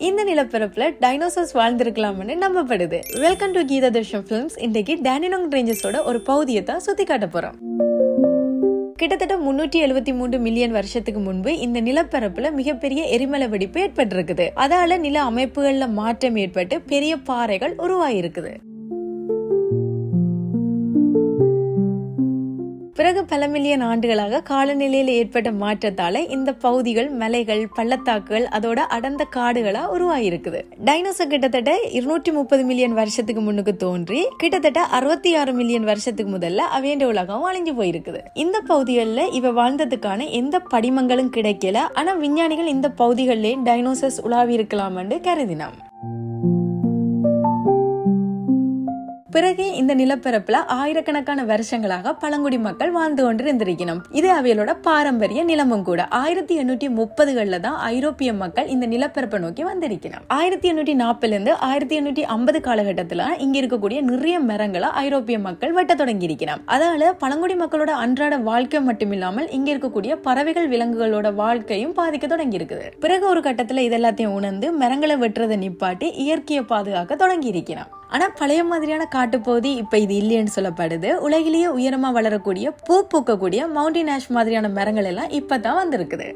இந்த நிலப்பரப்புல டைனோசர்ஸ் வாழ்ந்திருக்கலாம்னு நம்பப்படுது. Welcome to Geetha Darshan films. இன்றைக்கு டேனினோங் ரேஞ்சஸோட ஒரு பகுதியை தான் சுத்தி காட்ட போறோம். கிட்டத்தட்ட 373 மில்லியன் வருஷத்துக்கு முன்பு இந்த நிலப்பரப்புல மிகப்பெரிய எரிமலை வெடிப்பு ஏற்பட்டிருக்குது. அதால நில அமைப்புகள்ல மாற்றம் ஏற்பட்டு பெரிய பாறைகள் உருவாயிருக்குது. பிறகு பல மில்லியன் ஆண்டுகளாக காலநிலையில் ஏற்பட்ட மாற்றத்தால இந்த பகுதிகள் மலைகள் பள்ளத்தாக்குகள் அதோட அடர்ந்த காடுகளா உருவாயிருக்குது. டைனோசர் கிட்டத்தட்ட 230 மில்லியன் வருஷத்துக்கு முன்னுக்கு தோன்றி கிட்டத்தட்ட 66 மில்லியன் வருஷத்துக்கு முதல்ல அவையண்ட உலகம் அழிஞ்சு போயிருக்குது. இந்த பகுதிகளில் இவ வாழ்ந்ததுக்கான எந்த படிமங்களும் கிடைக்கல. ஆனா விஞ்ஞானிகள் இந்த பகுதிகளிலே டைனோசர்ஸ் உலாவி இருக்கலாம் என்று கருதினாம். பிறகு இந்த நிலப்பரப்புல ஆயிரக்கணக்கான வருஷங்களாக பழங்குடி மக்கள் வாழ்ந்து கொண்டு இருந்திருக்கணும். இது அவையோட பாரம்பரிய நிலமும் கூட. 1830களில் தான் ஐரோப்பிய மக்கள் இந்த நிலப்பரப்பை நோக்கி வந்திருக்கணும். 1840 இருந்து 1850 காலகட்டத்துல இங்க இருக்கக்கூடிய நிறைய மரங்களை ஐரோப்பிய மக்கள் வெட்ட தொடங்கி இருக்கணும். அதனால பழங்குடி மக்களோட அன்றாட வாழ்க்கை மட்டும் இல்லாமல் இங்க இருக்கக்கூடிய பறவைகள் விலங்குகளோட வாழ்க்கையும் பாதிக்க தொடங்கி இருக்குது. பிறகு ஒரு கட்டத்துல இதெல்லாத்தையும் உணர்ந்து மரங்களை வெட்டுறதை நிப்பாட்டி இயற்கையை பாதுகாக்க தொடங்கி இருக்கணும். ஆனா பழைய மாதிரியான காட்டுப்பகுதி இப்ப இது இல்லைன்னு சொல்லப்படுது. உலகிலேயே உயரமா வளரக்கூடிய பூ பூக்கக்கூடிய மவுண்டன் ஆஷ் மாதிரியான மரங்கள் எல்லாம் இப்பதான் வந்திருக்குது.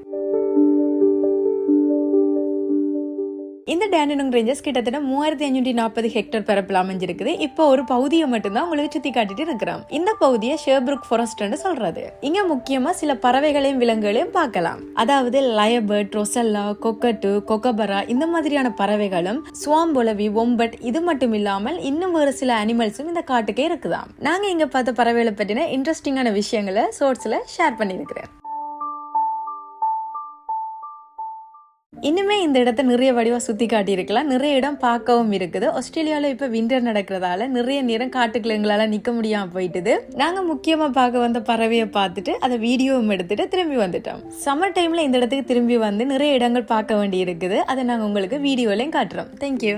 இந்த டேனினோங் ரேஞ்சஸ் கிட்டத்தட்ட 3540 ஹெக்டேர் பரப்பில் அமைஞ்சிருக்குது. இப்போ ஒரு பகுதியை மட்டும்தான் உங்களுக்கு சுத்தி காட்டிட்டு இருக்கிறோம். இந்த பகுதியை ஷெர்ப்ரூக் ஃபாரஸ்ட்னு சொல்றது. இங்க முக்கியமா சில பறவைகளையும் விலங்குகளையும் பார்க்கலாம். அதாவது லயபர்ட், ரொசல்லா, கொக்கட்டு, கொக்கபரா இந்த மாதிரியான பறவைகளும், ஸ்வாம்பொலவி, ஒம்பட் இது மட்டும் இல்லாமல் இன்னும் ஒரு சில அனிமல்ஸும் இந்த காட்டுக்கே இருக்குதாம். நாங்க இங்க பார்த்த பறவைகளை பற்றின இன்ட்ரெஸ்டிங்கான விஷயங்களை சோர்ஸ்ல ஷேர் பண்ணிருக்கிறேன். இன்னுமே இந்த இடத்த நிறைய வடிவா சுத்தி காட்டி இருக்கலாம். நிறைய இடம் பார்க்கவும் இருக்குது. ஆஸ்திரேலியால இப்ப விண்டர் நடக்கிறதால நிறைய நேரம் காட்டுக்குள்ள எங்களால நிக்க முடியாம போயிட்டுது. நாங்க முக்கியமா பார்க்க வந்த பறவையை பார்த்துட்டு அதை வீடியோவும் எடுத்துட்டு திரும்பி வந்துட்டோம். சம்மர் டைம்ல இந்த இடத்துக்கு திரும்பி வந்து நிறைய இடங்கள் பார்க்க வேண்டி இருக்குது. அதை நாங்க உங்களுக்கு வீடியோலையும் காட்டுறோம். தேங்க்யூ.